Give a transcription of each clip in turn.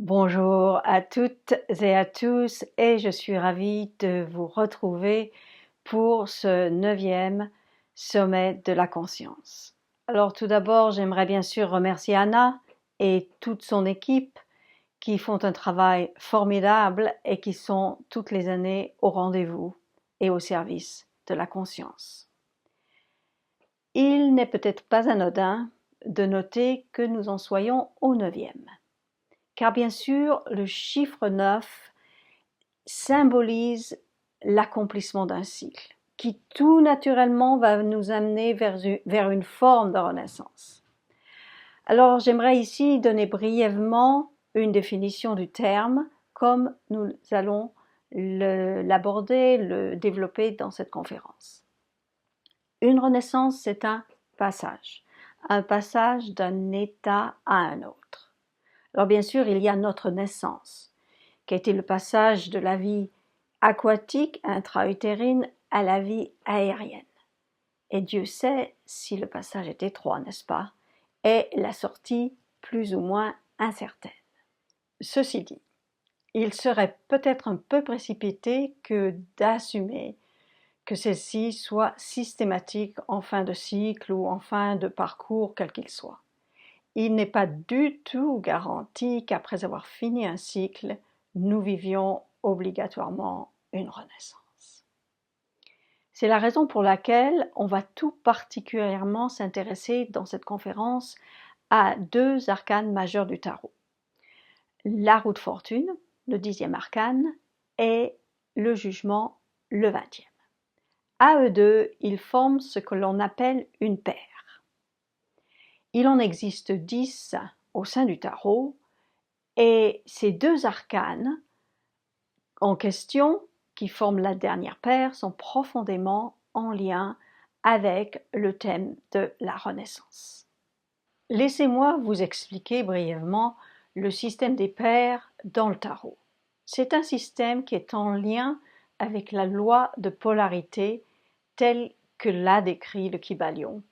Bonjour à toutes et à tous et je suis ravie de vous retrouver pour ce 9e sommet de la conscience. Alors tout d'abord, j'aimerais bien sûr remercier Anna et toute son équipe qui font un travail formidable et qui sont toutes les années au rendez-vous et au service de la conscience. Il n'est peut-être pas anodin de noter que nous en soyons au 9e. Car bien sûr, le chiffre 9 symbolise l'accomplissement d'un cycle, qui tout naturellement va nous amener vers une forme de renaissance. Alors j'aimerais ici donner brièvement une définition du terme, comme nous allons l'aborder, le développer dans cette conférence. Une renaissance, c'est un passage d'un état à un autre. Alors bien sûr, il y a notre naissance, qui a été le passage de la vie aquatique, intra-utérine, à la vie aérienne. Et Dieu sait si le passage est étroit, n'est-ce pas? Et la sortie plus ou moins incertaine. Ceci dit, il serait peut-être un peu précipité que d'assumer que celle-ci soit systématique en fin de cycle ou en fin de parcours quel qu'il soit. Il n'est pas du tout garanti qu'après avoir fini un cycle, nous vivions obligatoirement une renaissance. C'est la raison pour laquelle on va tout particulièrement s'intéresser dans cette conférence à deux arcanes majeurs du tarot. La roue de fortune, le 10e arcane, et le jugement, le 20e. À eux deux, ils forment ce que l'on appelle une paire. Il en existe 10 au sein du tarot, et ces deux arcanes en question, qui forment la dernière paire, sont profondément en lien avec le thème de la Renaissance. Laissez-moi vous expliquer brièvement le système des paires dans le tarot. C'est un système qui est en lien avec la loi de polarité telle que l'a décrit le Kybalion,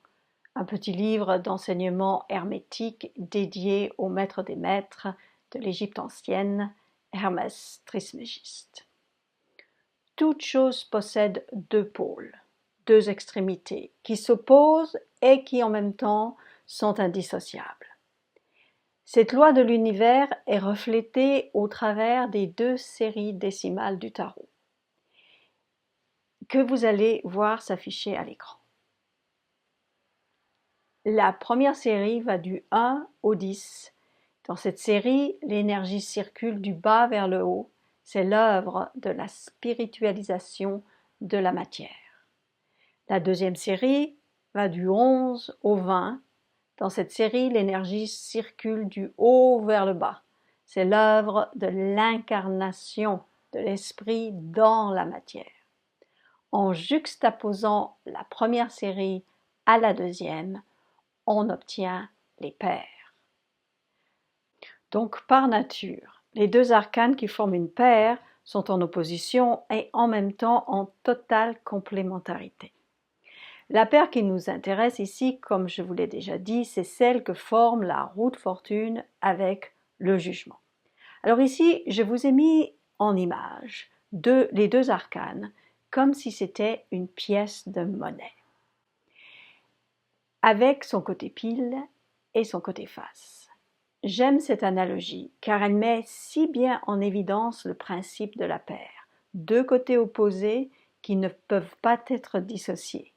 un petit livre d'enseignement hermétique dédié au maître des maîtres de l'Égypte ancienne, Hermès Trismégiste. Toute chose possède deux pôles, deux extrémités, qui s'opposent et qui en même temps sont indissociables. Cette loi de l'univers est reflétée au travers des deux séries décimales du tarot, que vous allez voir s'afficher à l'écran. La première série va du 1 au 10. Dans cette série, l'énergie circule du bas vers le haut. C'est l'œuvre de la spiritualisation de la matière. La deuxième série va du 11 au 20. Dans cette série, l'énergie circule du haut vers le bas. C'est l'œuvre de l'incarnation de l'esprit dans la matière. En juxtaposant la première série à la deuxième, on obtient les paires. Donc par nature, les deux arcanes qui forment une paire sont en opposition et en même temps en totale complémentarité. La paire qui nous intéresse ici, comme je vous l'ai déjà dit, c'est celle que forme la roue de fortune avec le jugement. Alors ici, je vous ai mis en image les deux arcanes comme si c'était une pièce de monnaie, avec son côté pile et son côté face. J'aime cette analogie car elle met si bien en évidence le principe de la paire, deux côtés opposés qui ne peuvent pas être dissociés.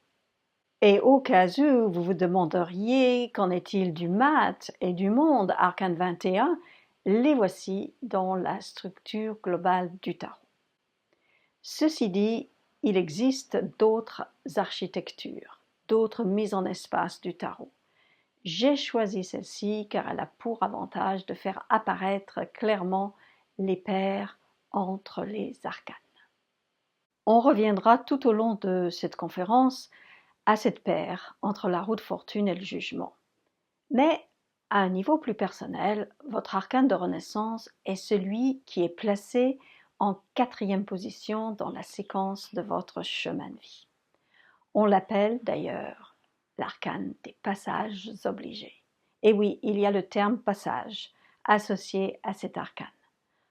Et au cas où vous vous demanderiez qu'en est-il du mat et du monde, arcane 21, les voici dans la structure globale du tarot. Ceci dit, il existe d'autres architectures, d'autres mises en espace du tarot. J'ai choisi celle-ci car elle a pour avantage de faire apparaître clairement les paires entre les arcanes. On reviendra tout au long de cette conférence à cette paire entre la roue de fortune et le jugement. Mais à un niveau plus personnel, votre arcane de renaissance est celui qui est placé en 4e position dans la séquence de votre chemin de vie. On l'appelle d'ailleurs l'arcane des passages obligés. Et oui, il y a le terme passage, associé à cet arcane.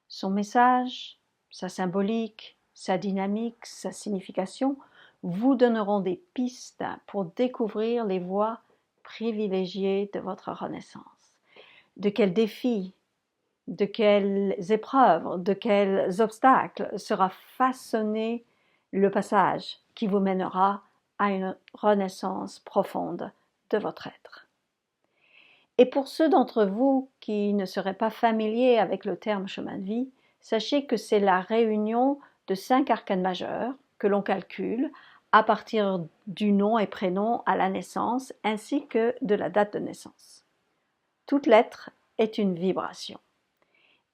Son message, sa symbolique, sa dynamique, sa signification vous donneront des pistes pour découvrir les voies privilégiées de votre renaissance. De quels défis, de quelles épreuves, de quels obstacles sera façonné le passage qui vous mènera à une renaissance profonde de votre être. Et pour ceux d'entre vous qui ne seraient pas familiers avec le terme chemin de vie, sachez que c'est la réunion de 5 arcanes majeurs que l'on calcule à partir du nom et prénom à la naissance ainsi que de la date de naissance. Toute lettre est une vibration.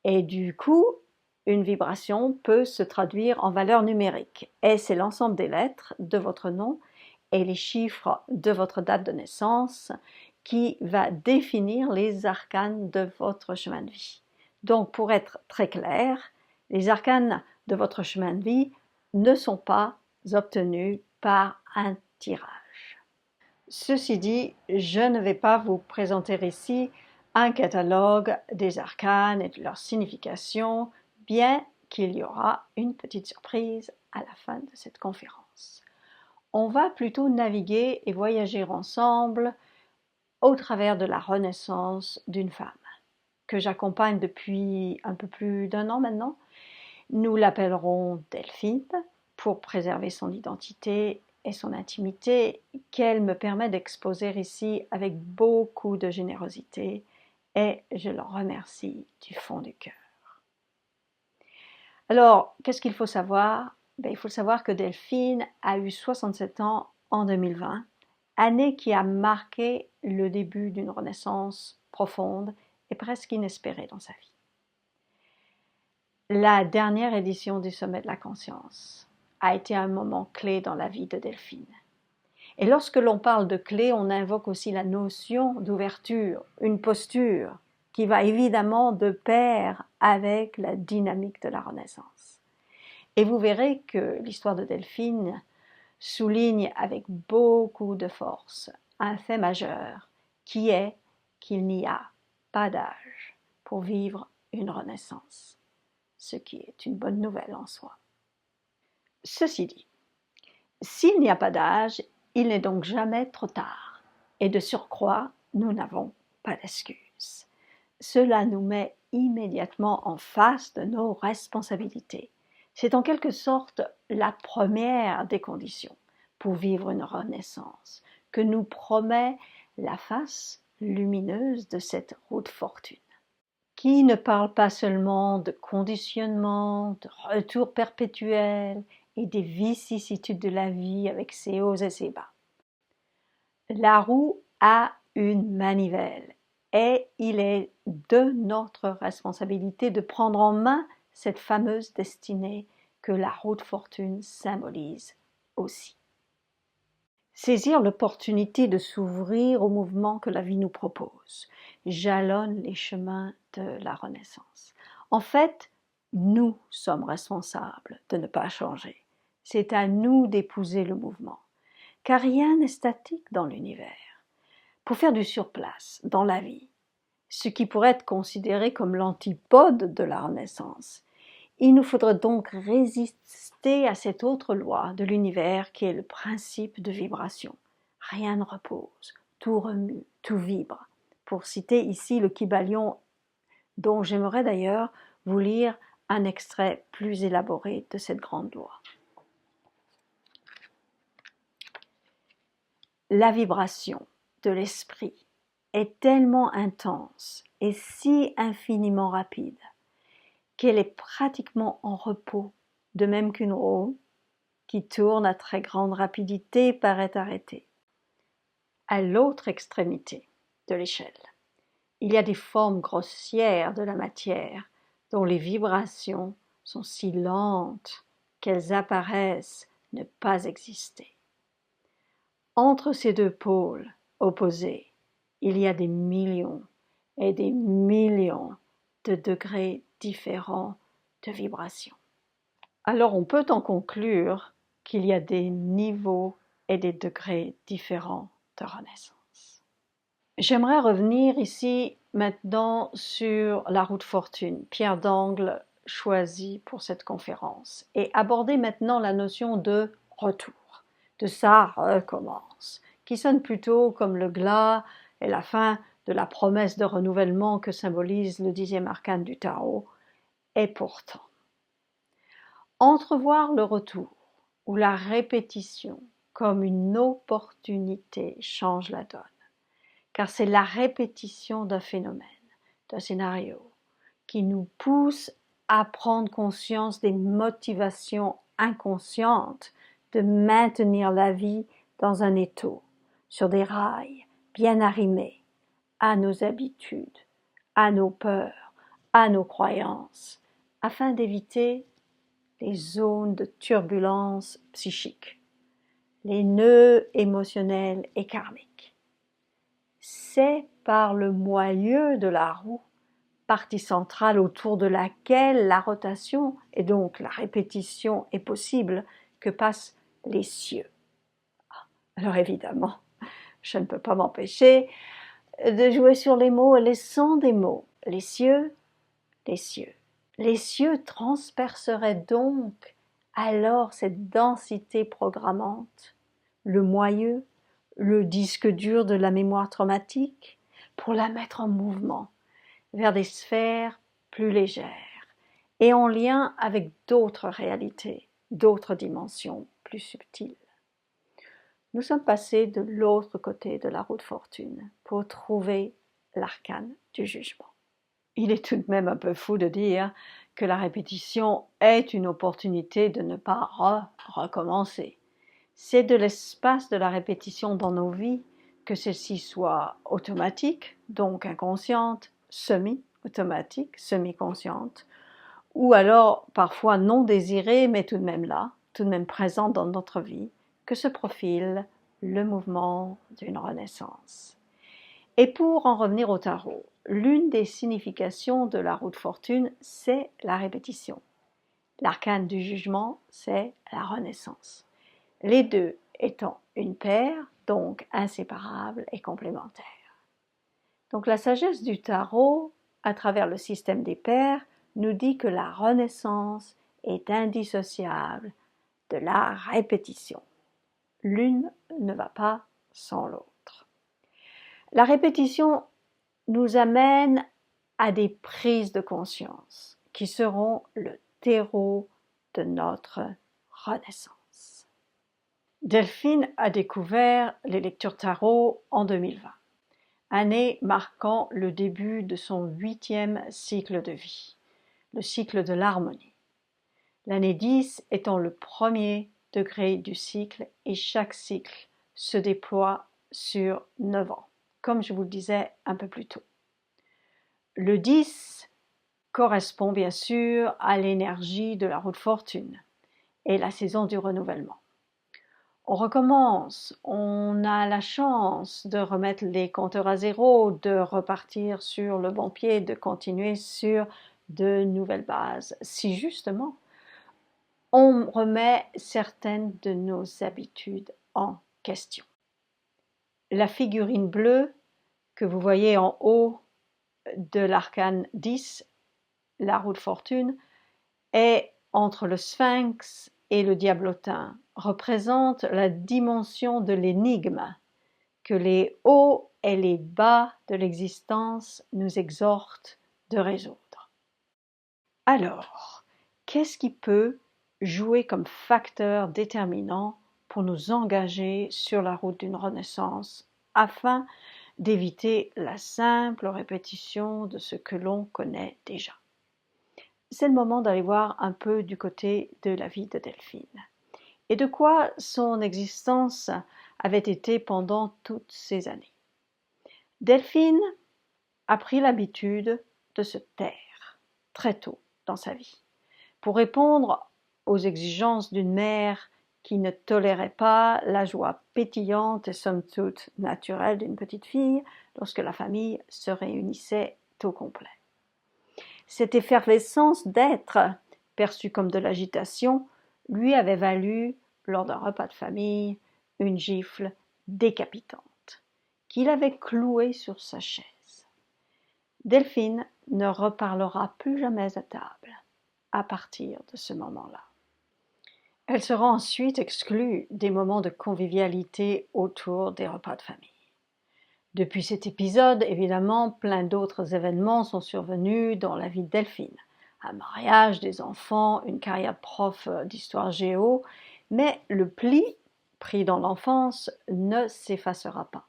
Et du coup, une vibration peut se traduire en valeur numérique. Et c'est l'ensemble des lettres de votre nom et les chiffres de votre date de naissance qui va définir les arcanes de votre chemin de vie. Donc, pour être très clair, les arcanes de votre chemin de vie ne sont pas obtenus par un tirage. Ceci dit, je ne vais pas vous présenter ici un catalogue des arcanes et de leur signification, bien qu'il y aura une petite surprise à la fin de cette conférence. On va plutôt naviguer et voyager ensemble au travers de la renaissance d'une femme que j'accompagne depuis un peu plus d'1 an maintenant. Nous l'appellerons Delphine pour préserver son identité et son intimité qu'elle me permet d'exposer ici avec beaucoup de générosité et je l'en remercie du fond du cœur. Alors, qu'est-ce qu'il faut savoir? Il faut savoir que Delphine a eu 67 ans en 2020, année qui a marqué le début d'une renaissance profonde et presque inespérée dans sa vie. La dernière édition du Sommet de la Conscience a été un moment clé dans la vie de Delphine. Et lorsque l'on parle de clé, on invoque aussi la notion d'ouverture, une posture qui va évidemment de pair avec la dynamique de la Renaissance. Et vous verrez que l'histoire de Delphine souligne avec beaucoup de force un fait majeur qui est qu'il n'y a pas d'âge pour vivre une renaissance, ce qui est une bonne nouvelle en soi. Ceci dit, s'il n'y a pas d'âge, il n'est donc jamais trop tard. Et de surcroît, nous n'avons pas d'excuses. Cela nous met immédiatement en face de nos responsabilités. C'est en quelque sorte la première des conditions pour vivre une renaissance que nous promet la face lumineuse de cette route fortune, qui ne parle pas seulement de conditionnement, de retour perpétuel et des vicissitudes de la vie avec ses hauts et ses bas. La roue a une manivelle et il est de notre responsabilité de prendre en main cette fameuse destinée que la route fortune symbolise aussi. Saisir l'opportunité de s'ouvrir au mouvement que la vie nous propose jalonne les chemins de la Renaissance. En fait, nous sommes responsables de ne pas changer. C'est à nous d'épouser le mouvement, car rien n'est statique dans l'univers. Pour faire du surplace dans la vie, ce qui pourrait être considéré comme l'antipode de la Renaissance, il nous faudrait donc résister à cette autre loi de l'univers qui est le principe de vibration. Rien ne repose, tout remue, tout vibre. Pour citer ici le Kybalion, dont j'aimerais d'ailleurs vous lire un extrait plus élaboré de cette grande loi. La vibration de l'esprit est tellement intense et si infiniment rapide qu'elle est pratiquement en repos, de même qu'une roue qui tourne à très grande rapidité paraît arrêtée. À l'autre extrémité de l'échelle, il y a des formes grossières de la matière dont les vibrations sont si lentes qu'elles apparaissent ne pas exister. Entre ces deux pôles opposés, il y a des millions et des millions de degrés différents de vibration. Alors on peut en conclure qu'il y a des niveaux et des degrés différents de renaissance. J'aimerais revenir ici maintenant sur la roue de fortune, pierre d'angle choisie pour cette conférence, et aborder maintenant la notion de retour, de ça recommence, qui sonne plutôt comme le glas et la fin de la promesse de renouvellement que symbolise le 10e arcane du tarot. Et pourtant, entrevoir le retour ou la répétition comme une opportunité change la donne. Car c'est la répétition d'un phénomène, d'un scénario, qui nous pousse à prendre conscience des motivations inconscientes de maintenir la vie dans un étau, sur des rails bien arrimés, à nos habitudes, à nos peurs, à nos croyances, afin d'éviter les zones de turbulence psychique, les nœuds émotionnels et karmiques. C'est par le moyeu de la roue, partie centrale autour de laquelle la rotation et donc la répétition est possible, que passent les cieux. Alors évidemment, je ne peux pas m'empêcher de jouer sur les mots et les sons des mots. Les cieux, les cieux. Les cieux transperceraient donc alors cette densité programmante, le moyeu, le disque dur de la mémoire traumatique, pour la mettre en mouvement vers des sphères plus légères et en lien avec d'autres réalités, d'autres dimensions plus subtiles. Nous sommes passés de l'autre côté de la roue de fortune pour trouver l'arcane du jugement. Il est tout de même un peu fou de dire que la répétition est une opportunité de ne pas recommencer. C'est de l'espace de la répétition dans nos vies, que celle-ci soit automatique, donc inconsciente, semi-automatique, semi-consciente, ou alors parfois non désirée, mais tout de même là, tout de même présente dans notre vie, que se profile le mouvement d'une renaissance. Et pour en revenir au tarot, l'une des significations de la roue de fortune, c'est la répétition. L'arcane du jugement, c'est la renaissance. Les deux étant une paire, donc inséparables et complémentaires. Donc la sagesse du tarot, à travers le système des paires, nous dit que la renaissance est indissociable de la répétition. L'une ne va pas sans l'autre. La répétition nous amène à des prises de conscience qui seront le terreau de notre renaissance. Delphine a découvert les lectures tarot en 2020, année marquant le début de son 8e cycle de vie, le cycle de l'harmonie. L'année 10 étant le premier degré du cycle et chaque cycle se déploie sur 9 ans, comme je vous le disais un peu plus tôt. Le 10 correspond bien sûr à l'énergie de la roue de fortune et la saison du renouvellement. On recommence, on a la chance de remettre les compteurs à zéro, de repartir sur le bon pied, de continuer sur de nouvelles bases. Si justement, on remet certaines de nos habitudes en question. La figurine bleue que vous voyez en haut de l'arcane 10, la roue de fortune, est entre le sphinx et le diablotin, représente la dimension de l'énigme que les hauts et les bas de l'existence nous exhortent de résoudre. Alors, qu'est-ce qui peut jouer comme facteur déterminant pour nous engager sur la route d'une renaissance afin d'éviter la simple répétition de ce que l'on connaît déjà? C'est le moment d'aller voir un peu du côté de la vie de Delphine et de quoi son existence avait été pendant toutes ces années. Delphine a pris l'habitude de se taire très tôt dans sa vie pour répondre aux exigences d'une mère qui ne tolérait pas la joie pétillante et somme toute naturelle d'une petite fille lorsque la famille se réunissait au complet. Cette effervescence d'être, perçue comme de l'agitation, lui avait valu, lors d'un repas de famille, une gifle décapitante, qu'il avait cloué sur sa chaise. Delphine ne reparlera plus jamais à table à partir de ce moment-là. Elle sera ensuite exclue des moments de convivialité autour des repas de famille. Depuis cet épisode, évidemment, plein d'autres événements sont survenus dans la vie de Delphine. Un mariage, des enfants, une carrière de prof d'histoire géo, mais le pli pris dans l'enfance ne s'effacera pas.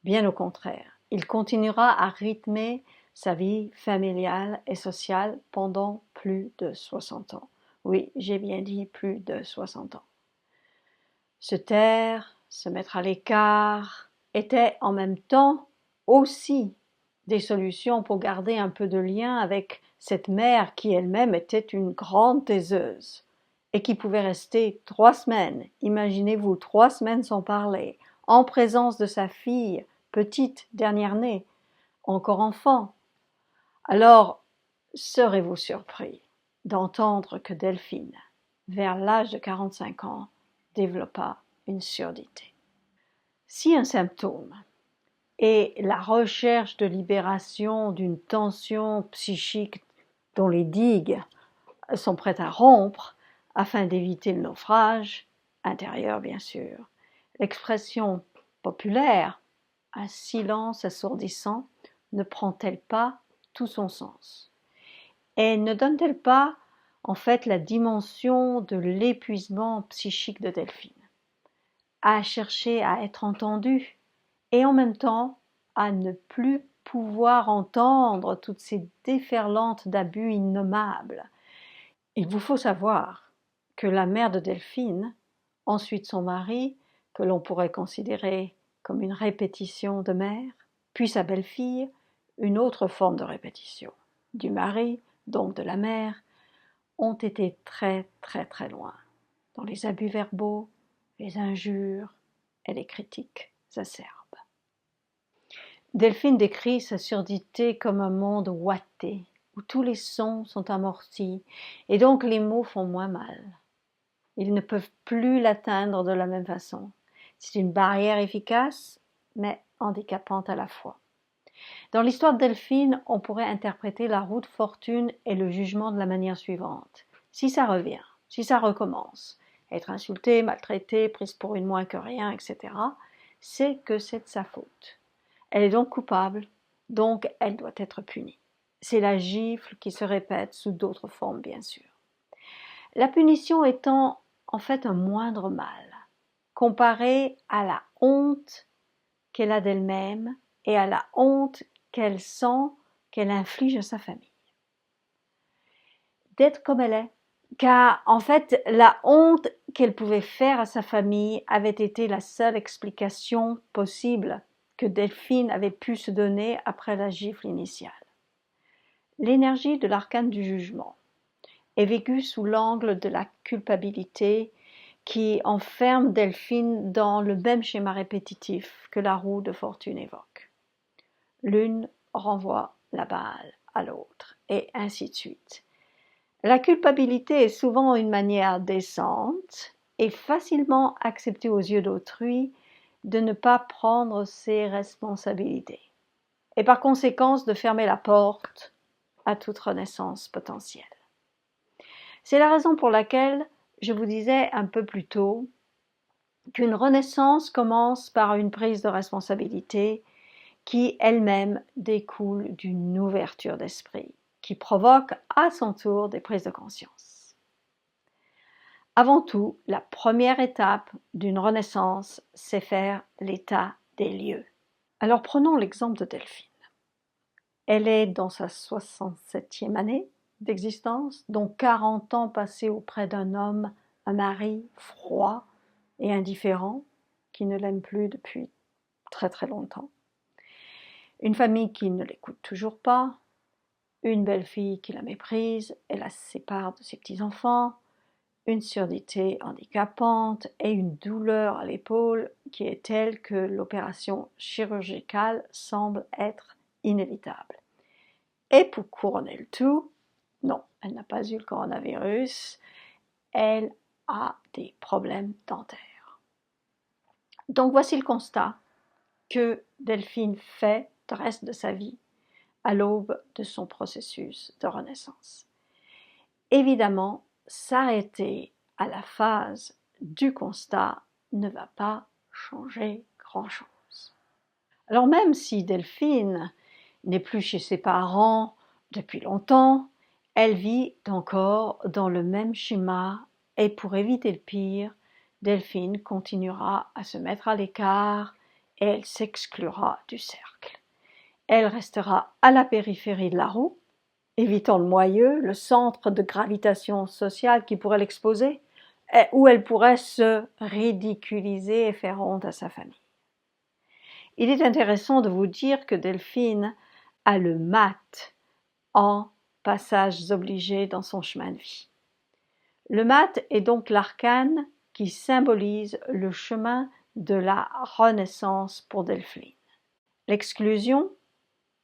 Bien au contraire, il continuera à rythmer sa vie familiale et sociale pendant plus de 60 ans. Oui, j'ai bien dit plus de 60 ans. Se taire, se mettre à l'écart, étaient en même temps aussi des solutions pour garder un peu de lien avec cette mère qui elle-même était une grande taiseuse et qui pouvait rester 3 semaines, imaginez-vous 3 semaines sans parler, en présence de sa fille, petite, dernière-née, encore enfant. Alors, serez-vous surpris d'entendre que Delphine, vers l'âge de 45 ans, développa une surdité. Si un symptôme est la recherche de libération d'une tension psychique dont les digues sont prêtes à rompre afin d'éviter le naufrage, intérieur bien sûr, l'expression populaire « un silence assourdissant » ne prend-elle pas tout son sens? Et ne donne-t-elle pas en fait la dimension de l'épuisement psychique de Delphine, à chercher à être entendue et en même temps à ne plus pouvoir entendre toutes ces déferlantes d'abus innommables. Il vous faut savoir que la mère de Delphine, ensuite son mari, que l'on pourrait considérer comme une répétition de mère, puis sa belle-fille, une autre forme de répétition, du mari, donc de la mère, ont été très très très loin dans les abus verbaux, les injures et les critiques acerbes. Delphine décrit sa surdité comme un monde ouaté, où tous les sons sont amortis et donc les mots font moins mal. Ils ne peuvent plus l'atteindre de la même façon. C'est une barrière efficace, mais handicapante à la fois. Dans l'histoire de Delphine, on pourrait interpréter la roue de fortune et le jugement de la manière suivante. Si ça revient, si ça recommence, être insultée, maltraitée, prise pour une moins que rien, etc., c'est que c'est de sa faute. Elle est donc coupable, donc elle doit être punie. C'est la gifle qui se répète sous d'autres formes, bien sûr. La punition étant en fait un moindre mal, comparé à la honte qu'elle a d'elle-même et à la honte qu'elle sent qu'elle inflige à sa famille. D'être comme elle est, car en fait la honte qu'elle pouvait faire à sa famille avait été la seule explication possible que Delphine avait pu se donner après la gifle initiale. L'énergie de l'arcane du jugement est vécue sous l'angle de la culpabilité qui enferme Delphine dans le même schéma répétitif que la roue de fortune évoque. L'une renvoie la balle à l'autre, et ainsi de suite. La culpabilité est souvent une manière décente et facilement acceptée aux yeux d'autrui de ne pas prendre ses responsabilités, et par conséquent de fermer la porte à toute renaissance potentielle. C'est la raison pour laquelle je vous disais un peu plus tôt qu'une renaissance commence par une prise de responsabilité qui elle-même découle d'une ouverture d'esprit, qui provoque à son tour des prises de conscience. Avant tout, la première étape d'une renaissance, c'est faire l'état des lieux. Alors prenons l'exemple de Delphine. Elle est dans sa 67e année d'existence, dont 40 ans passés auprès d'un homme, un mari froid et indifférent, qui ne l'aime plus depuis très très longtemps. Une famille qui ne l'écoute toujours pas, une belle-fille qui la méprise et la sépare de ses petits-enfants, une surdité handicapante et une douleur à l'épaule qui est telle que l'opération chirurgicale semble être inévitable. Et pour couronner le tout, non, elle n'a pas eu le coronavirus, elle a des problèmes dentaires. Donc voici le constat. que Delphine fait le reste de sa vie à l'aube de son processus de renaissance. Évidemment, s'arrêter à la phase du constat ne va pas changer grand-chose. Alors même si Delphine n'est plus chez ses parents depuis longtemps, elle vit encore dans le même schéma et pour éviter le pire, Delphine continuera à se mettre à l'écart et elle s'exclura du cercle. Elle restera à la périphérie de la roue, évitant le moyeu, le centre de gravitation sociale qui pourrait l'exposer, où elle pourrait se ridiculiser et faire honte à sa famille. Il est intéressant de vous dire que Delphine a le mat en passages obligés dans son chemin de vie. Le mat est donc l'arcane qui symbolise le chemin de la renaissance pour Delphine. L'exclusion,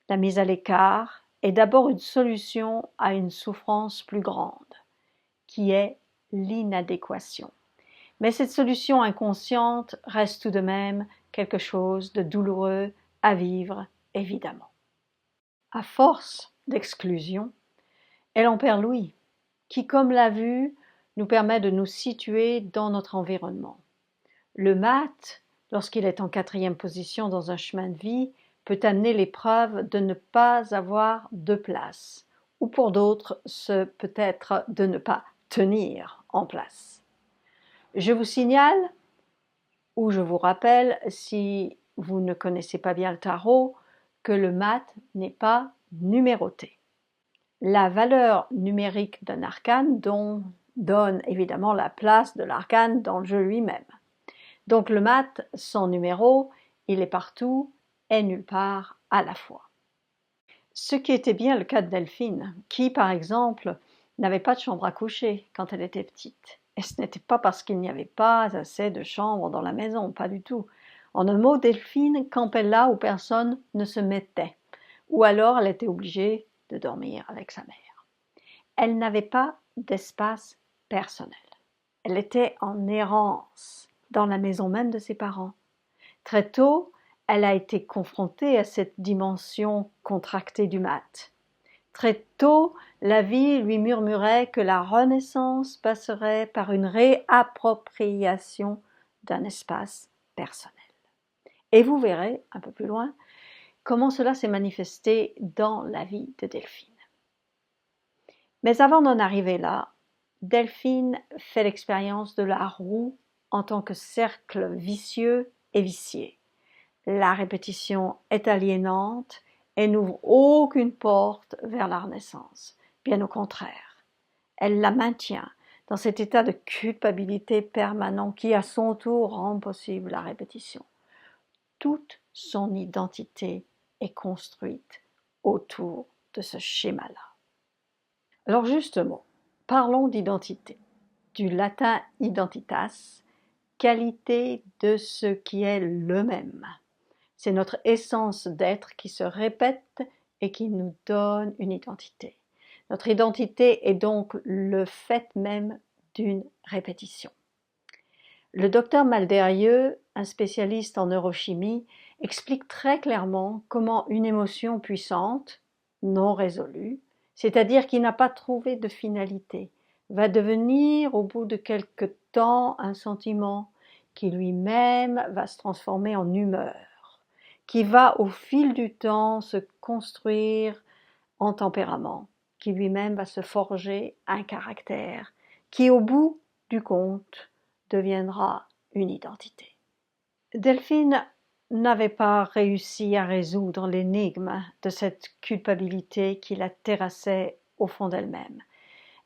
la mise à l'écart, est d'abord une solution à une souffrance plus grande, qui est l'inadéquation. Mais cette solution inconsciente reste tout de même quelque chose de douloureux à vivre, évidemment. À force d'exclusion, elle en perd l'ouïe, qui, comme l'a vu, nous permet de nous situer dans notre environnement. Le mat, lorsqu'il est en 4e position dans un chemin de vie, peut amener l'épreuve de ne pas avoir de place, ou pour d'autres, ce peut être de ne pas tenir en place. Je vous signale, ou je vous rappelle, si vous ne connaissez pas bien le tarot, que le mat n'est pas numéroté. La valeur numérique d'un arcane donne évidemment la place de l'arcane dans le jeu lui-même. Donc le mat, sans numéro, il est partout et nulle part à la fois. Ce qui était bien le cas de Delphine, qui par exemple n'avait pas de chambre à coucher quand elle était petite. Et ce n'était pas parce qu'il n'y avait pas assez de chambres dans la maison, pas du tout. En un mot, Delphine campait là où personne ne se mettait, ou alors elle était obligée de dormir avec sa mère. Elle n'avait pas d'espace personnel. Elle était en errance dans la maison même de ses parents. Très tôt, elle a été confrontée à cette dimension contractée du mat. Très tôt, la vie lui murmurait que la renaissance passerait par une réappropriation d'un espace personnel. Et vous verrez, un peu plus loin, comment cela s'est manifesté dans la vie de Delphine. Mais avant d'en arriver là, Delphine fait l'expérience de la roue en tant que cercle vicieux et vicié. La répétition est aliénante et n'ouvre aucune porte vers la renaissance. Bien au contraire, elle la maintient dans cet état de culpabilité permanent qui, à son tour, rend possible la répétition. Toute son identité est construite autour de ce schéma-là. Alors justement, parlons d'identité, du latin identitas, qualité de ce qui est le même. C'est notre essence d'être qui se répète et qui nous donne une identité. Notre identité est donc le fait même d'une répétition. Le docteur Malderieux, un spécialiste en neurochimie, explique très clairement comment une émotion puissante, non résolue, c'est-à-dire qui n'a pas trouvé de finalité, va devenir au bout de quelque temps un sentiment qui lui-même va se transformer en humeur, qui va au fil du temps se construire en tempérament, qui lui-même va se forger un caractère, qui au bout du compte deviendra une identité. Delphine n'avait pas réussi à résoudre l'énigme de cette culpabilité qui la terrassait au fond d'elle-même.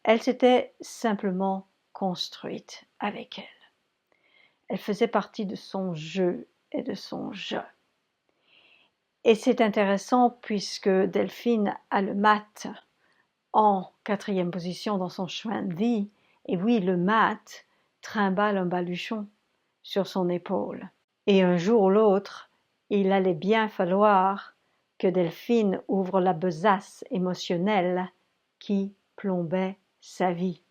Elle s'était simplement construite avec elle. Elle faisait partie de son jeu et de son je. Et c'est intéressant puisque Delphine a le mat en 4e position dans son chemin de vie. Et oui, le mat trimballe un baluchon sur son épaule. Et un jour ou l'autre, il allait bien falloir que Delphine ouvre la besace émotionnelle qui plombait sa vie.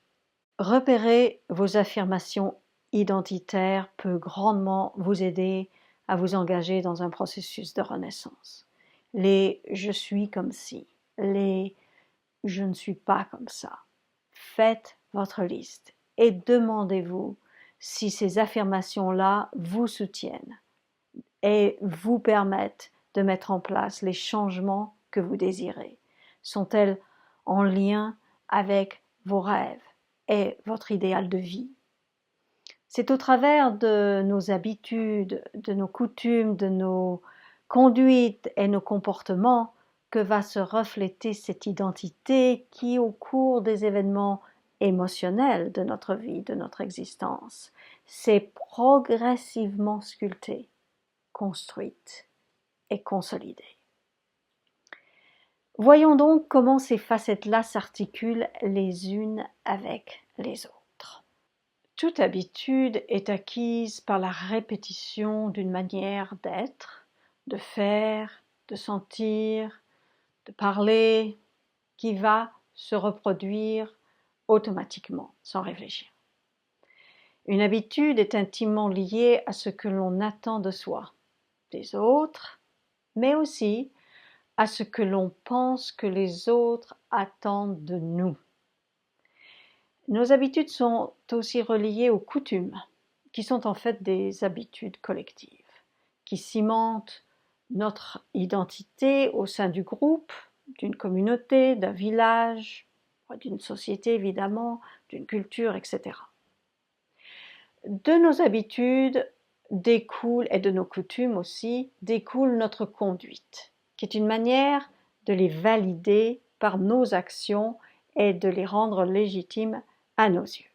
Repérer vos affirmations identitaires peut grandement vous aider à vous engager dans un processus de renaissance. Les « je suis comme si », les « je ne suis pas comme ça ». Faites votre liste et demandez-vous si ces affirmations-là vous soutiennent et vous permettent de mettre en place les changements que vous désirez. Sont-elles en lien avec vos rêves et votre idéal de vie? C'est au travers de nos habitudes, de nos coutumes, de nos conduites et nos comportements que va se refléter cette identité qui, au cours des événements émotionnels de notre vie, de notre existence, s'est progressivement sculptée, construite et consolidée. Voyons donc comment ces facettes-là s'articulent les unes avec les autres. Toute habitude est acquise par la répétition d'une manière d'être, de faire, de sentir, de parler, qui va se reproduire automatiquement, sans réfléchir. Une habitude est intimement liée à ce que l'on attend de soi, des autres, mais aussi à ce que l'on pense que les autres attendent de nous. Nos habitudes sont aussi reliées aux coutumes, qui sont en fait des habitudes collectives, qui cimentent notre identité au sein du groupe, d'une communauté, d'un village, d'une société évidemment, d'une culture, etc. De nos habitudes découle, et de nos coutumes aussi, découle notre conduite, qui est une manière de les valider par nos actions et de les rendre légitimes à nos yeux.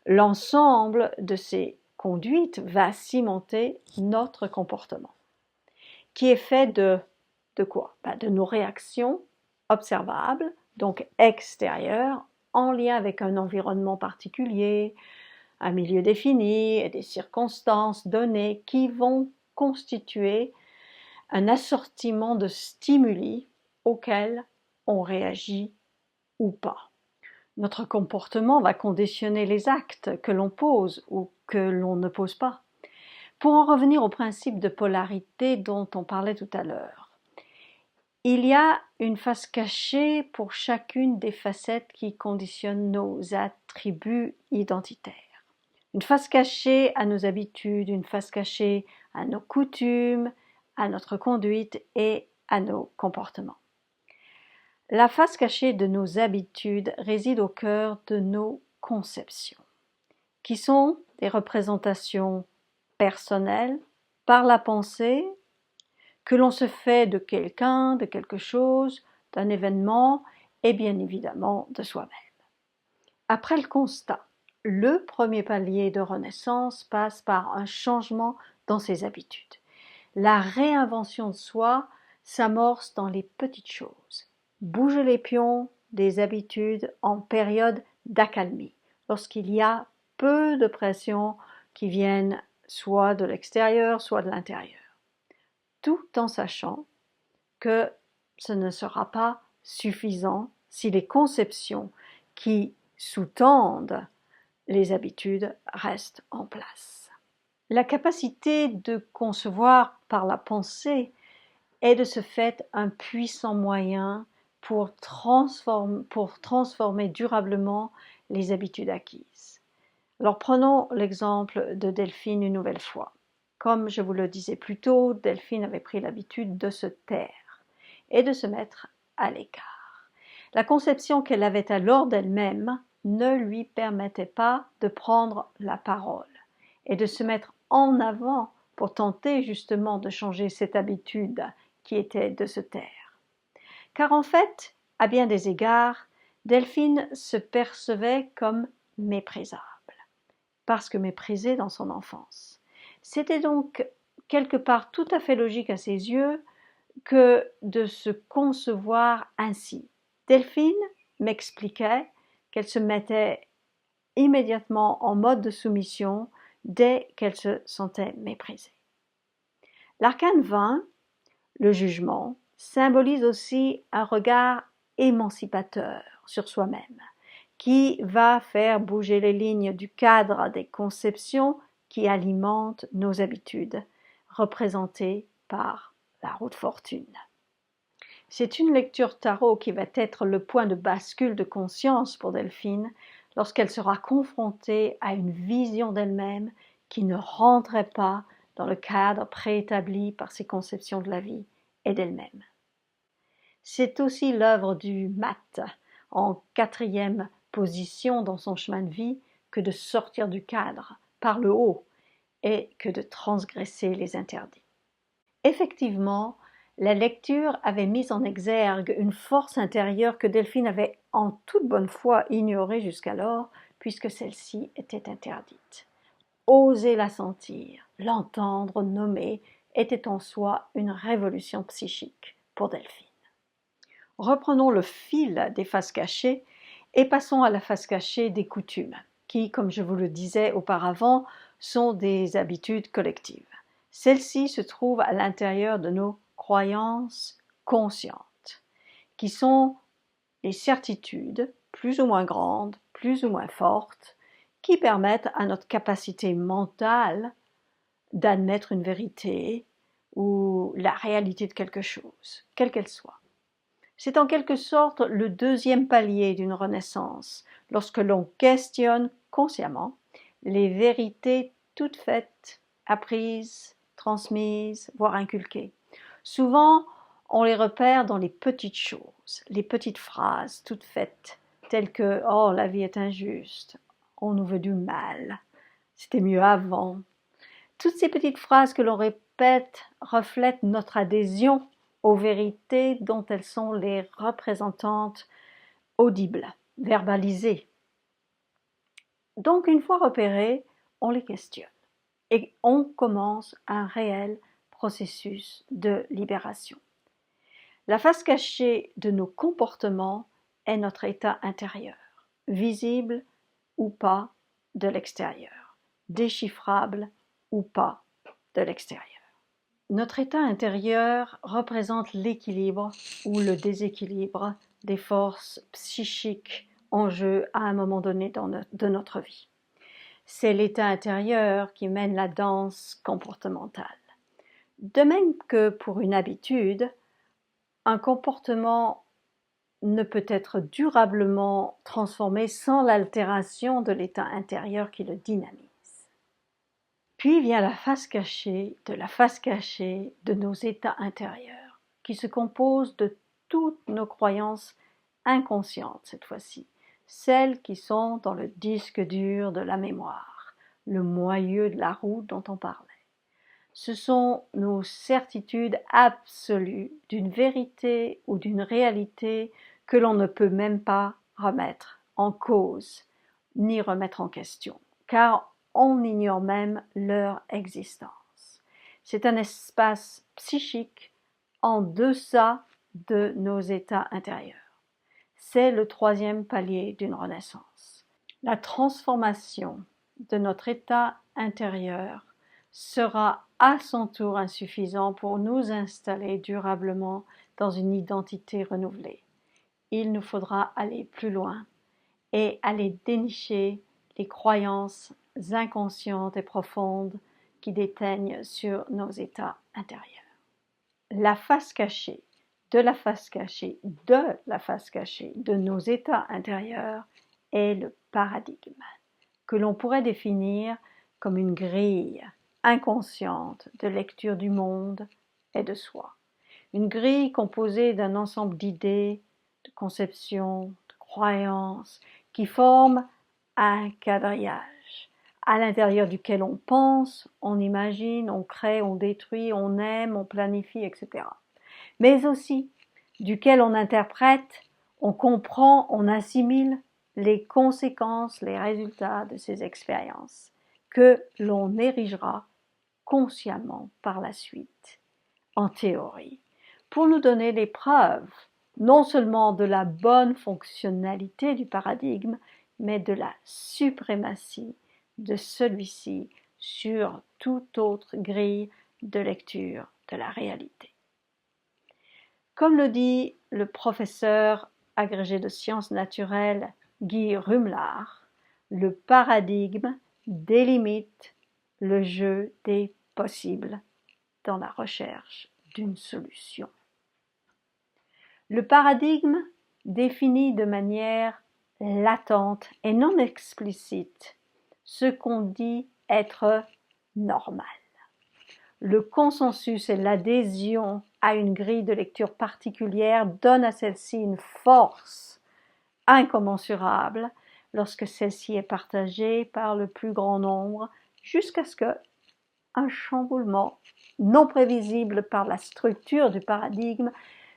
L'ensemble de ces conduites va cimenter notre comportement, qui est fait de quoi? De nos réactions observables, donc extérieures, en lien avec un environnement particulier, un milieu défini et des circonstances données qui vont constituer un assortiment de stimuli auxquels on réagit ou pas. Notre comportement va conditionner les actes que l'on pose ou que l'on ne pose pas. Pour en revenir au principe de polarité dont on parlait tout à l'heure, il y a une face cachée pour chacune des facettes qui conditionnent nos attributs identitaires. Une face cachée à nos habitudes, une face cachée à nos coutumes, à notre conduite et à nos comportements. La face cachée de nos habitudes réside au cœur de nos conceptions, qui sont des représentations personnelles par la pensée que l'on se fait de quelqu'un, de quelque chose, d'un événement et bien évidemment de soi-même. Après le constat, le premier palier de renaissance passe par un changement dans ses habitudes. La réinvention de soi s'amorce dans les petites choses. Bouger les pions des habitudes en période d'accalmie, lorsqu'il y a peu de pression qui viennent soit de l'extérieur, soit de l'intérieur. Tout en sachant que ce ne sera pas suffisant si les conceptions qui sous-tendent les habitudes restent en place. La capacité de concevoir par la pensée est de ce fait un puissant moyen pour transformer durablement les habitudes acquises. Alors prenons l'exemple de Delphine une nouvelle fois. Comme je vous le disais plus tôt, Delphine avait pris l'habitude de se taire et de se mettre à l'écart. La conception qu'elle avait alors d'elle-même ne lui permettait pas de prendre la parole et de se mettre en avant pour tenter justement de changer cette habitude qui était de se taire. Car en fait, à bien des égards, Delphine se percevait comme méprisable, parce que méprisée dans son enfance. C'était donc quelque part tout à fait logique à ses yeux que de se concevoir ainsi. Delphine m'expliquait qu'elle se mettait immédiatement en mode de soumission dès qu'elle se sentait méprisée. L'arcane 20, le jugement, symbolise aussi un regard émancipateur sur soi-même, qui va faire bouger les lignes du cadre des conceptions qui alimentent nos habitudes, représentée par la roue de fortune. C'est une lecture tarot qui va être le point de bascule de conscience pour Delphine lorsqu'elle sera confrontée à une vision d'elle-même qui ne rentrait pas dans le cadre préétabli par ses conceptions de la vie et d'elle-même. C'est aussi l'œuvre du mat, en 4e position dans son chemin de vie, que de sortir du cadre par le haut et que de transgresser les interdits. Effectivement, la lecture avait mis en exergue une force intérieure que Delphine avait en toute bonne foi ignorée jusqu'alors, puisque celle-ci était interdite. Oser la sentir, l'entendre, nommer, était en soi une révolution psychique pour Delphine. Reprenons le fil des faces cachées et passons à la face cachée des coutumes, qui, comme je vous le disais auparavant, sont des habitudes collectives. Celles-ci se trouvent à l'intérieur de nos croyances conscientes, qui sont les certitudes, plus ou moins grandes, plus ou moins fortes, qui permettent à notre capacité mentale d'admettre une vérité ou la réalité de quelque chose, quelle qu'elle soit. C'est en quelque sorte le 2e palier d'une renaissance, lorsque l'on questionne consciemment les vérités toutes faites, apprises, transmises, voire inculquées. Souvent, on les repère dans les petites choses, les petites phrases toutes faites, telles que « Oh, la vie est injuste »,« On nous veut du mal »,« C'était mieux avant ». Toutes ces petites phrases que l'on répète reflètent notre adhésion aux vérités dont elles sont les représentantes audibles, verbalisées. Donc, une fois repérées, on les questionne et on commence un réel processus de libération. La face cachée de nos comportements est notre état intérieur, visible ou pas de l'extérieur, déchiffrable ou pas de l'extérieur. Notre état intérieur représente l'équilibre ou le déséquilibre des forces psychiques en jeu à un moment donné de notre vie. C'est l'état intérieur qui mène la danse comportementale. De même que pour une habitude, un comportement ne peut être durablement transformé sans l'altération de l'état intérieur qui le dynamise. Puis vient la face cachée de nos états intérieurs, qui se compose de toutes nos croyances inconscientes cette fois-ci, celles qui sont dans le disque dur de la mémoire, le moyeu de la roue dont on parlait. Ce sont nos certitudes absolues d'une vérité ou d'une réalité que l'on ne peut même pas remettre en cause, ni remettre en question, car on ignore même leur existence. C'est un espace psychique en deçà de nos états intérieurs. C'est le 3e palier d'une renaissance. La transformation de notre état intérieur sera à son tour insuffisant pour nous installer durablement dans une identité renouvelée. Il nous faudra aller plus loin et aller dénicher les croyances inconscientes et profondes qui déteignent sur nos états intérieurs. La face cachée de la face cachée de nos états intérieurs est le paradigme, que l'on pourrait définir comme une grille inconsciente de lecture du monde et de soi. Une grille composée d'un ensemble d'idées, de conceptions, de croyances qui forment un quadrillage à l'intérieur duquel on pense, on imagine, on crée, on détruit, on aime, on planifie, etc. Mais aussi duquel on interprète, on comprend, on assimile les conséquences, les résultats de ces expériences que l'on érigera consciemment par la suite, en théorie, pour nous donner les preuves non seulement de la bonne fonctionnalité du paradigme, mais de la suprématie de celui-ci sur toute autre grille de lecture de la réalité. Comme le dit le professeur agrégé de sciences naturelles Guy Rumlar, le paradigme délimite le jeu des possibles dans la recherche d'une solution. Le paradigme définit de manière latente et non explicite ce qu'on dit être normal. Le consensus et l'adhésion à une grille de lecture particulière donnent à celle-ci une force incommensurable lorsque celle-ci est partagée par le plus grand nombre, jusqu'à ce qu'un chamboulement non prévisible par la structure du paradigme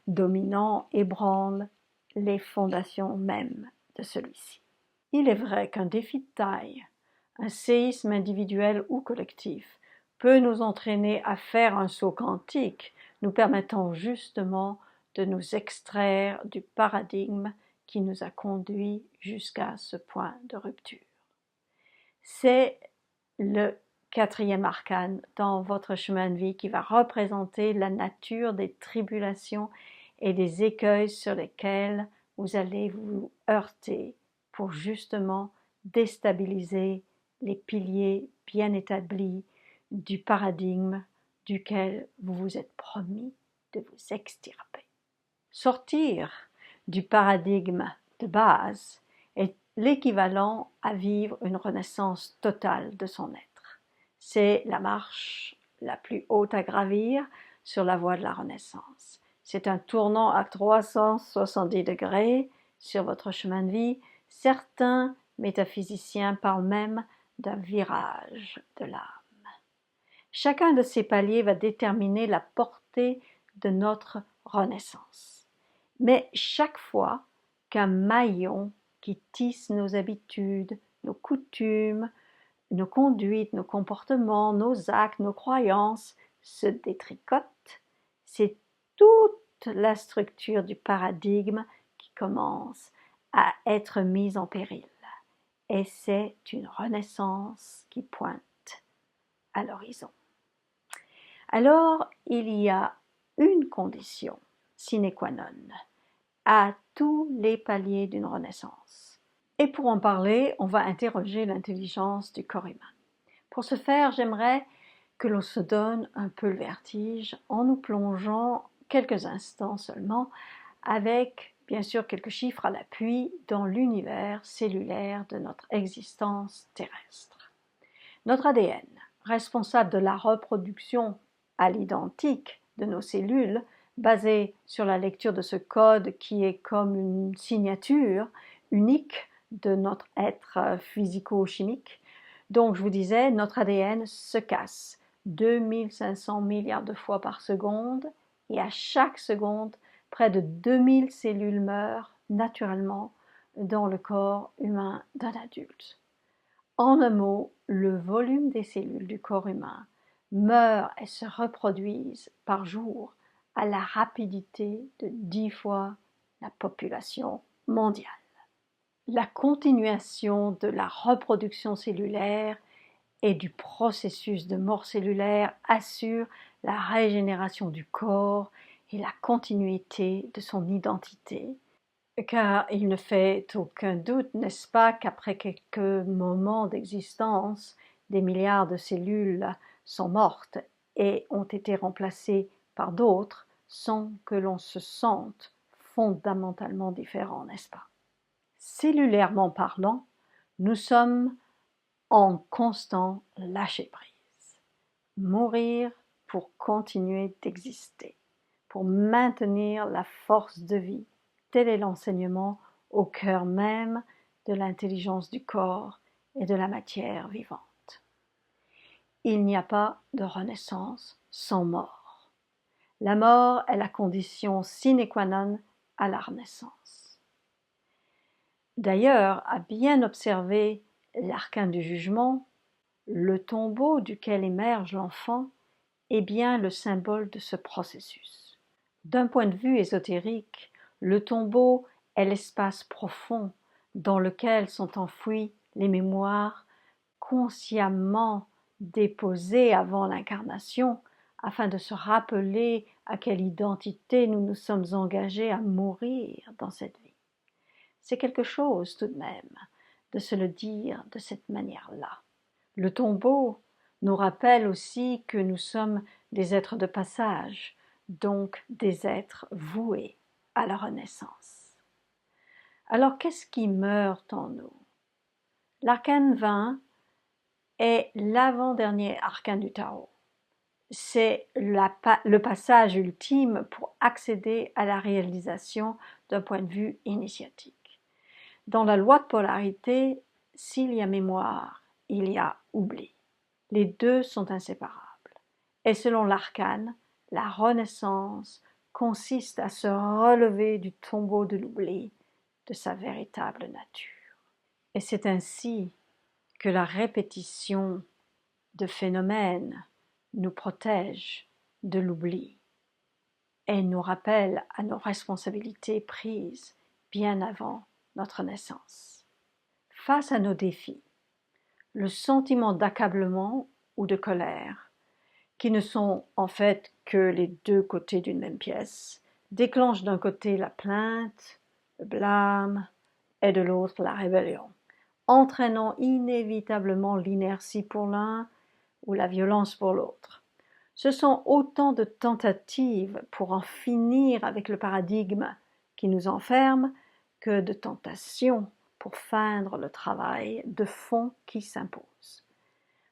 dominant ébranle les fondations mêmes de celui-ci. Il est vrai qu'un défi de taille, un séisme individuel ou collectif, peut nous entraîner à faire un saut quantique, nous permettant justement de nous extraire du paradigme qui nous a conduits jusqu'à ce point de rupture. C'est le 4e arcane dans votre chemin de vie qui va représenter la nature des tribulations et des écueils sur lesquels vous allez vous heurter pour justement déstabiliser les piliers bien établis du paradigme duquel vous vous êtes promis de vous extirper. Sortir du paradigme de base est l'équivalent à vivre une renaissance totale de son être. C'est la marche la plus haute à gravir sur la voie de la renaissance. C'est un tournant à 370 degrés sur votre chemin de vie. Certains métaphysiciens parlent même d'un virage de l'âme. Chacun de ces paliers va déterminer la portée de notre renaissance. Mais chaque fois qu'un maillon qui tisse nos habitudes, nos coutumes, nos conduites, nos comportements, nos actes, nos croyances se détricote, c'est toute la structure du paradigme qui commence à être mise en péril. Et c'est une renaissance qui pointe à l'horizon. Alors, il y a une condition sine qua non à tous les paliers d'une renaissance. Et pour en parler, on va interroger l'intelligence du corps humain. Pour ce faire, j'aimerais que l'on se donne un peu le vertige en nous plongeant quelques instants seulement avec, bien sûr, quelques chiffres à l'appui dans l'univers cellulaire de notre existence terrestre. Notre ADN, responsable de la reproduction à l'identique de nos cellules, basé sur la lecture de ce code qui est comme une signature unique de notre être physico-chimique. Donc, je vous disais, notre ADN se casse 2500 milliards de fois par seconde et à chaque seconde, près de 2000 cellules meurent naturellement dans le corps humain d'un adulte. En un mot, le volume des cellules du corps humain meurt et se reproduisent par jour à la rapidité de 10 fois la population mondiale. La continuation de la reproduction cellulaire et du processus de mort cellulaire assure la régénération du corps et la continuité de son identité, car il ne fait aucun doute, n'est-ce pas, qu'après quelques moments d'existence, des milliards de cellules sont mortes et ont été remplacées par d'autres sans que l'on se sente fondamentalement différent, n'est-ce pas? Cellulairement parlant, nous sommes en constant lâcher-prise. Mourir pour continuer d'exister, pour maintenir la force de vie. Tel est l'enseignement au cœur même de l'intelligence du corps et de la matière vivante. Il n'y a pas de renaissance sans mort. La mort est la condition sine qua non à la renaissance. D'ailleurs, à bien observer l'arcane du jugement, le tombeau duquel émerge l'enfant est bien le symbole de ce processus. D'un point de vue ésotérique, le tombeau est l'espace profond dans lequel sont enfouies les mémoires consciemment déposées avant l'incarnation afin de se rappeler à quelle identité nous nous sommes engagés à mourir dans cette vie. C'est quelque chose tout de même de se le dire de cette manière-là. Le tombeau nous rappelle aussi que nous sommes des êtres de passage, donc des êtres voués à la renaissance. Alors qu'est-ce qui meurt en nous? L'arcane 20 est l'avant-dernier arcane du tarot. C'est le passage ultime pour accéder à la réalisation d'un point de vue initiatique. Dans la loi de polarité, s'il y a mémoire, il y a oubli. Les deux sont inséparables. Et selon l'arcane, la renaissance consiste à se relever du tombeau de l'oubli de sa véritable nature. Et c'est ainsi que la répétition de phénomènes nous protège de l'oubli et nous rappelle à nos responsabilités prises bien avant notre naissance. Face à nos défis, le sentiment d'accablement ou de colère, qui ne sont en fait que les deux côtés d'une même pièce, déclenche d'un côté la plainte, le blâme et de l'autre la rébellion, entraînant inévitablement l'inertie pour l'un ou la violence pour l'autre. Ce sont autant de tentatives pour en finir avec le paradigme qui nous enferme que de tentations pour feindre le travail de fond qui s'impose.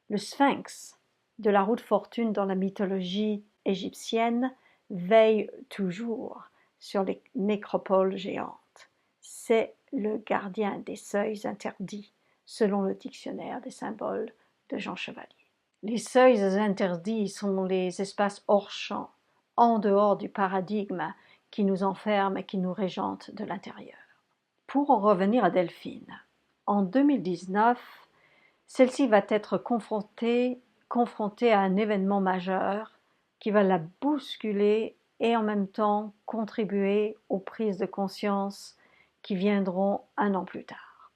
Le sphinx de la roue de fortune dans la mythologie égyptienne veille toujours sur les nécropoles géantes. C'est le gardien des seuils interdits, selon le dictionnaire des symboles de Jean Chevalier. Les seuils interdits sont les espaces hors champ, en dehors du paradigme qui nous enferme et qui nous régente de l'intérieur. Pour en revenir à Delphine, en 2019, celle-ci va être confrontée à un événement majeur qui va la bousculer et en même temps contribuer aux prises de conscience qui viendront un an plus tard.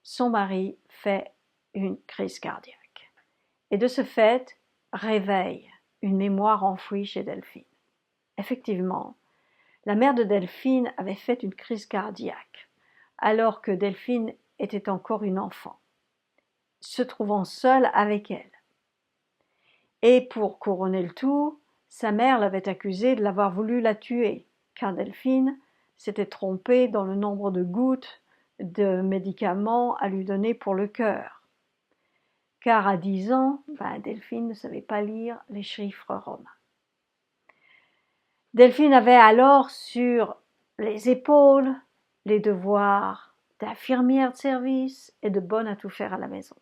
Son mari fait une crise cardiaque et de ce fait réveille une mémoire enfouie chez Delphine. Effectivement, la mère de Delphine avait fait une crise cardiaque alors que Delphine était encore une enfant, se trouvant seule avec elle. Et pour couronner le tout, sa mère l'avait accusée de l'avoir voulu la tuer, car Delphine s'était trompée dans le nombre de gouttes de médicaments à lui donner pour le cœur. Car à 10 ans, Delphine ne savait pas lire les chiffres romains. Delphine avait alors sur les épaules les devoirs d'infirmière de service et de bonne à tout faire à la maison.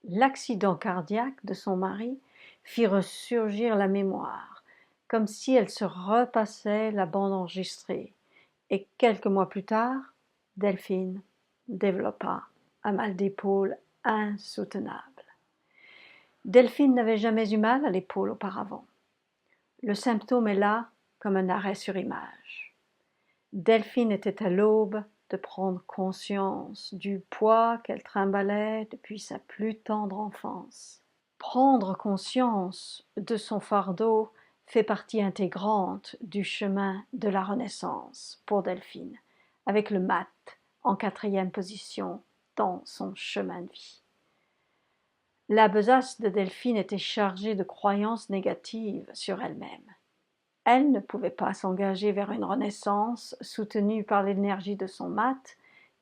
L'accident cardiaque de son mari fit ressurgir la mémoire, comme si elle se repassait la bande enregistrée, et quelques mois plus tard, Delphine développa un mal d'épaule insoutenable. Delphine n'avait jamais eu mal à l'épaule auparavant. Le symptôme est là comme un arrêt sur image. Delphine était à l'aube de prendre conscience du poids qu'elle trimbalait depuis sa plus tendre enfance. Prendre conscience de son fardeau fait partie intégrante du chemin de la renaissance pour Delphine, avec le mat en 4e position dans son chemin de vie. La besace de Delphine était chargée de croyances négatives sur elle-même. Elle ne pouvait pas s'engager vers une renaissance soutenue par l'énergie de son mat,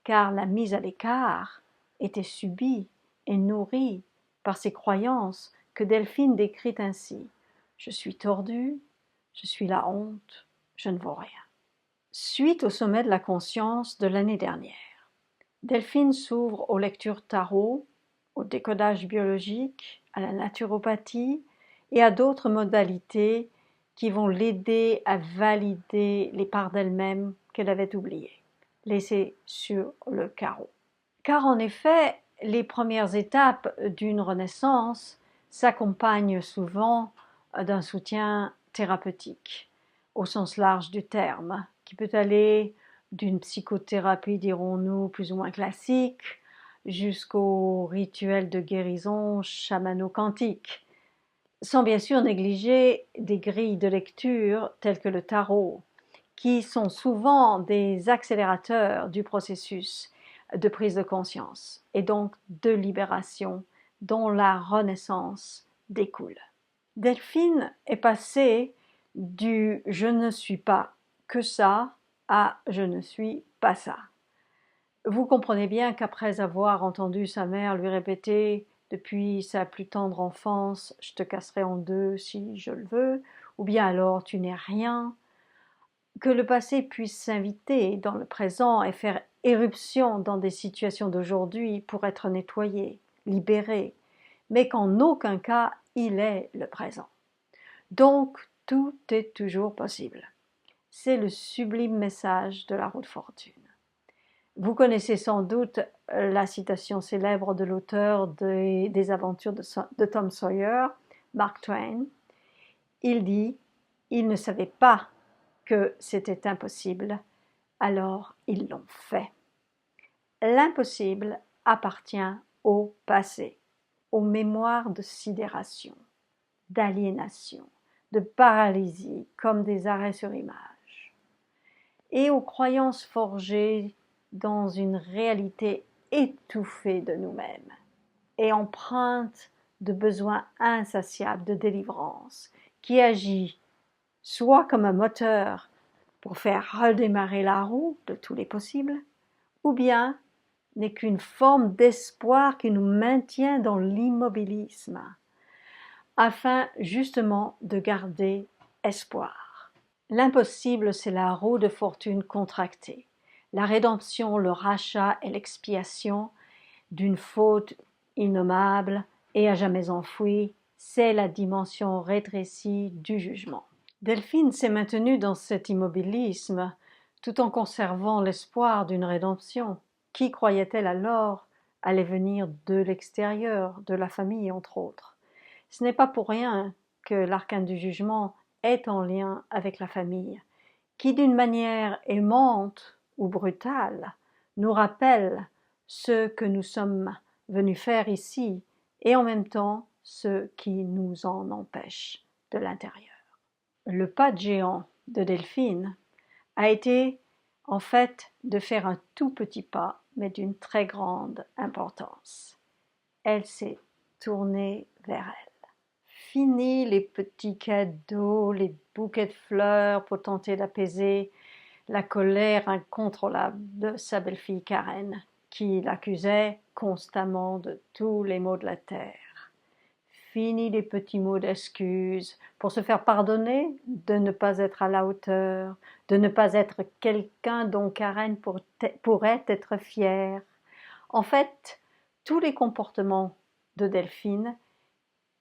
car la mise à l'écart était subie et nourrie par ces croyances que Delphine décrit ainsi. Je suis tordue, je suis la honte, je ne vaux rien. Suite au sommet de la conscience de l'année dernière, Delphine s'ouvre aux lectures tarot, au décodage biologique, à la naturopathie et à d'autres modalités qui vont l'aider à valider les parts d'elle-même qu'elle avait oubliées, laissées sur le carreau. Car en effet, les premières étapes d'une renaissance s'accompagnent souvent d'un soutien thérapeutique, au sens large du terme, qui peut aller d'une psychothérapie, dirons-nous, plus ou moins classique, jusqu'au rituel de guérison chamano-quantique, sans bien sûr négliger des grilles de lecture telles que le tarot, qui sont souvent des accélérateurs du processus de prise de conscience et donc de libération dont la renaissance découle. Delphine est passée du « je ne suis pas que ça » à « je ne suis pas ça ». Vous comprenez bien qu'après avoir entendu sa mère lui répéter depuis sa plus tendre enfance « je te casserai en deux si je le veux » ou bien alors « tu n'es rien », que le passé puisse s'inviter dans le présent et faire éruption dans des situations d'aujourd'hui pour être nettoyé, libéré, mais qu'en aucun cas il est le présent. Donc tout est toujours possible. C'est le sublime message de la roue de fortune. Vous connaissez sans doute la citation célèbre de l'auteur des aventures de Tom Sawyer, Mark Twain. Il dit « Ils ne savaient pas que c'était impossible, alors ils l'ont fait. » L'impossible appartient au passé, aux mémoires de sidération, d'aliénation, de paralysie comme des arrêts sur image, et aux croyances forgées dans une réalité étouffée de nous-mêmes et empreinte de besoins insatiables de délivrance qui agit soit comme un moteur pour faire redémarrer la roue de tous les possibles, ou bien n'est qu'une forme d'espoir qui nous maintient dans l'immobilisme, afin justement de garder espoir. L'impossible, c'est la roue de fortune contractée. La rédemption, le rachat et l'expiation d'une faute innommable et à jamais enfouie, c'est la dimension rétrécie du jugement. Delphine s'est maintenue dans cet immobilisme tout en conservant l'espoir d'une rédemption. Qui croyait-elle alors allait venir de l'extérieur, de la famille entre autres? Ce n'est pas pour rien que l'arcane du jugement est en lien avec la famille, qui d'une manière aimante ou brutale nous rappelle ce que nous sommes venus faire ici et en même temps ce qui nous en empêche de l'intérieur. Le pas de géant de Delphine a été en fait de faire un tout petit pas, mais d'une très grande importance. Elle s'est tournée vers elle. Fini les petits cadeaux, les bouquets de fleurs pour tenter d'apaiser la colère incontrôlable de sa belle-fille Karen, qui l'accusait constamment de tous les maux de la terre. Fini les petits mots d'excuse pour se faire pardonner de ne pas être à la hauteur, de ne pas être quelqu'un dont Karen pourrait être fière. En fait, tous les comportements de Delphine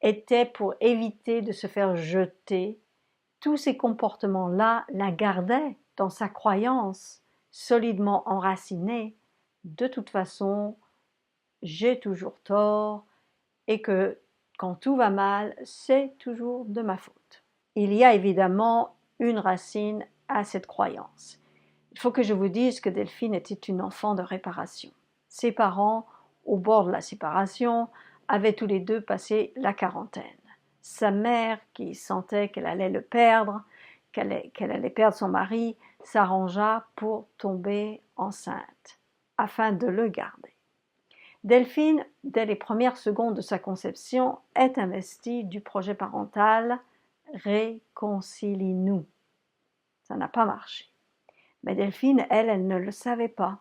étaient pour éviter de se faire jeter. Tous ces comportements-là la gardaient dans sa croyance solidement enracinée. De toute façon, j'ai toujours tort et que quand tout va mal, c'est toujours de ma faute. Il y a évidemment une racine à cette croyance. Il faut que je vous dise que Delphine était une enfant de réparation. Ses parents, au bord de la séparation, avaient tous les deux passé la quarantaine. Sa mère, qui sentait qu'elle allait le perdre, qu'elle allait perdre son mari, s'arrangea pour tomber enceinte, afin de le garder. Delphine, dès les premières secondes de sa conception, est investie du projet parental « Réconcilie-nous ». Ça n'a pas marché. Mais Delphine, elle ne le savait pas.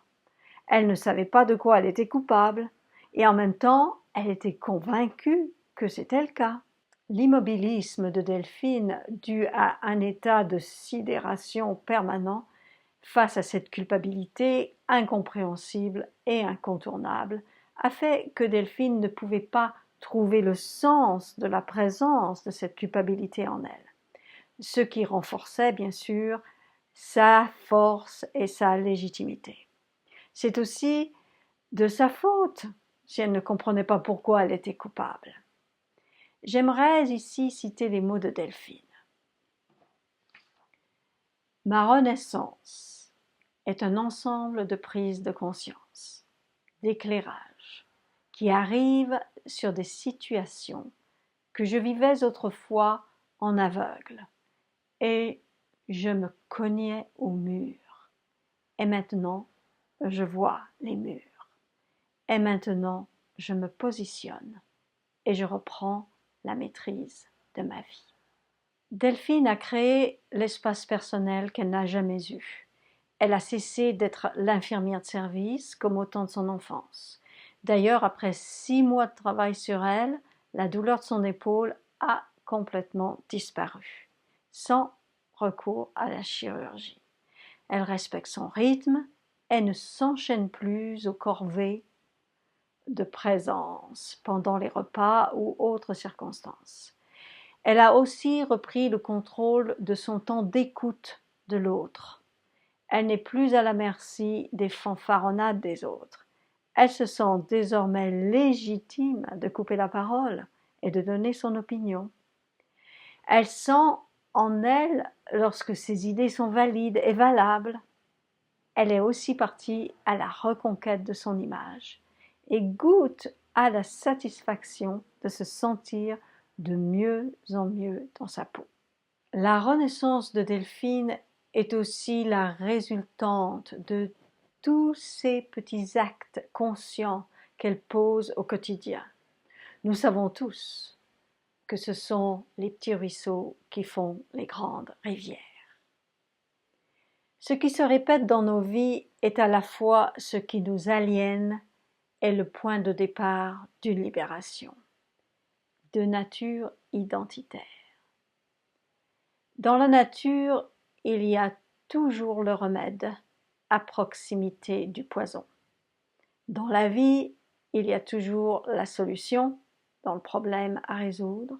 Elle ne savait pas de quoi elle était coupable, et en même temps, elle était convaincue que c'était le cas. L'immobilisme de Delphine, dû à un état de sidération permanent face à cette culpabilité incompréhensible et incontournable, a fait que Delphine ne pouvait pas trouver le sens de la présence de cette culpabilité en elle, ce qui renforçait bien sûr sa force et sa légitimité. C'est aussi de sa faute si elle ne comprenait pas pourquoi elle était coupable. J'aimerais ici citer les mots de Delphine. Ma renaissance est un ensemble de prises de conscience, d'éclairage, qui arrivent sur des situations que je vivais autrefois en aveugle, et je me cognais au mur. Et maintenant, je vois les murs. Et maintenant, je me positionne et je reprends la maîtrise de ma vie. Delphine a créé l'espace personnel qu'elle n'a jamais eu. Elle a cessé d'être l'infirmière de service comme au temps de son enfance. D'ailleurs, après 6 mois de travail sur elle, la douleur de son épaule a complètement disparu, sans recours à la chirurgie. Elle respecte son rythme, elle ne s'enchaîne plus aux corvées de présence pendant les repas ou autres circonstances. Elle a aussi repris le contrôle de son temps d'écoute de l'autre. Elle n'est plus à la merci des fanfaronnades des autres. Elle se sent désormais légitime de couper la parole et de donner son opinion. Elle sent en elle lorsque ses idées sont valides et valables. Elle est aussi partie à la reconquête de son image et goûte à la satisfaction de se sentir de mieux en mieux dans sa peau. La renaissance de Delphine est aussi la résultante de tous ces petits actes conscients qu'elle pose au quotidien. Nous savons tous que ce sont les petits ruisseaux qui font les grandes rivières. Ce qui se répète dans nos vies est à la fois ce qui nous aliène et le point de départ d'une libération, de nature identitaire. Dans la nature, il y a toujours le remède à proximité du poison. Dans la vie, il y a toujours la solution dans le problème à résoudre.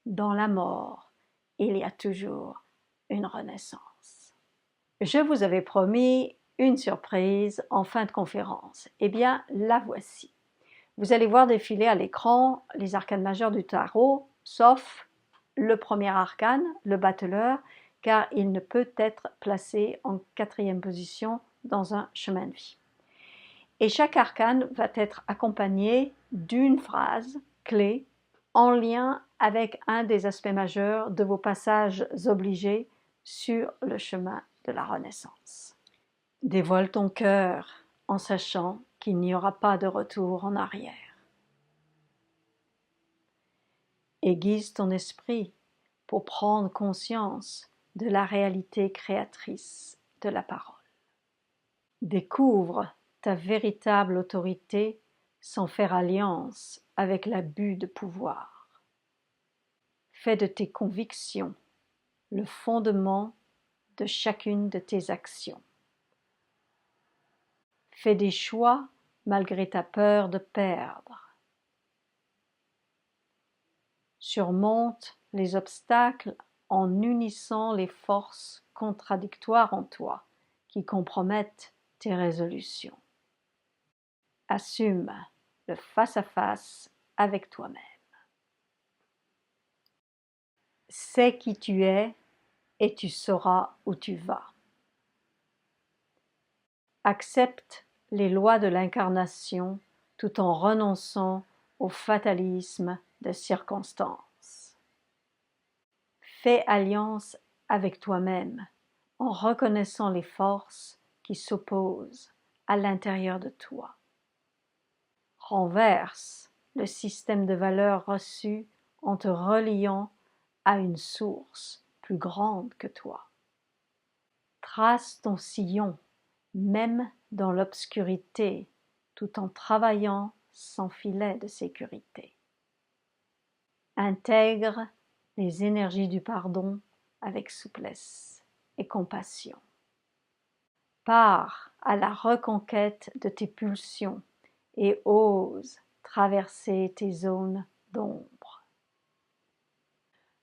Dans la mort, il y a toujours une renaissance. Je vous avais promis une surprise en fin de conférence. Eh bien, la voici. Vous allez voir défiler à l'écran les arcanes majeures du tarot, sauf le premier arcane, le battleur, car il ne peut être placé en 4e position dans un chemin de vie. Et chaque arcane va être accompagné d'une phrase clé en lien avec un des aspects majeurs de vos passages obligés sur le chemin de la renaissance. Dévoile ton cœur en sachant qu'il n'y aura pas de retour en arrière. Aiguise ton esprit pour prendre conscience de la réalité créatrice de la parole. Découvre ta véritable autorité sans faire alliance avec l'abus de pouvoir. Fais de tes convictions le fondement de chacune de tes actions. Fais des choix malgré ta peur de perdre. Surmonte les obstacles en unissant les forces contradictoires en toi qui compromettent tes résolutions. Assume le face-à-face avec toi-même. Sais qui tu es et tu sauras où tu vas. Accepte les lois de l'incarnation tout en renonçant au fatalisme des circonstances. Fais alliance avec toi-même en reconnaissant les forces qui s'opposent à l'intérieur de toi. Renverse le système de valeurs reçues en te reliant à une source plus grande que toi. Trace ton sillon, même dans l'obscurité, tout en travaillant sans filet de sécurité. Intègre les énergies du pardon avec souplesse et compassion. Pars à la reconquête de tes pulsions et ose traverser tes zones d'ombre.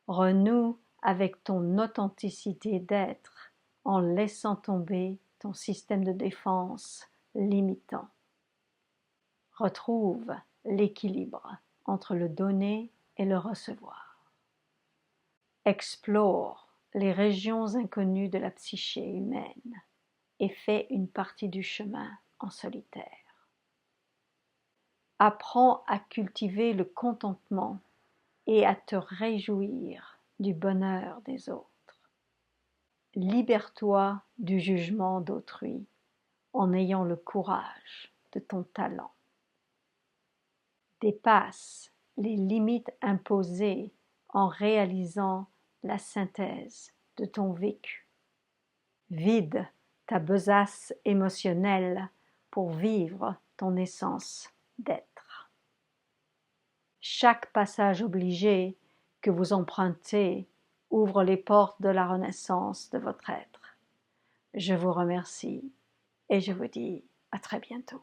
Renoue avec ton authenticité d'être en laissant tomber ton système de défense limitant. Retrouve l'équilibre entre le donner et le recevoir. Explore les régions inconnues de la psyché humaine et fais une partie du chemin en solitaire. Apprends à cultiver le contentement et à te réjouir du bonheur des autres. Libère-toi du jugement d'autrui en ayant le courage de ton talent. Dépasse les limites imposées en réalisant la synthèse de ton vécu. Vide ta besace émotionnelle pour vivre ton essence d'être. Chaque passage obligé que vous empruntez ouvre les portes de la renaissance de votre être. Je vous remercie et je vous dis à très bientôt.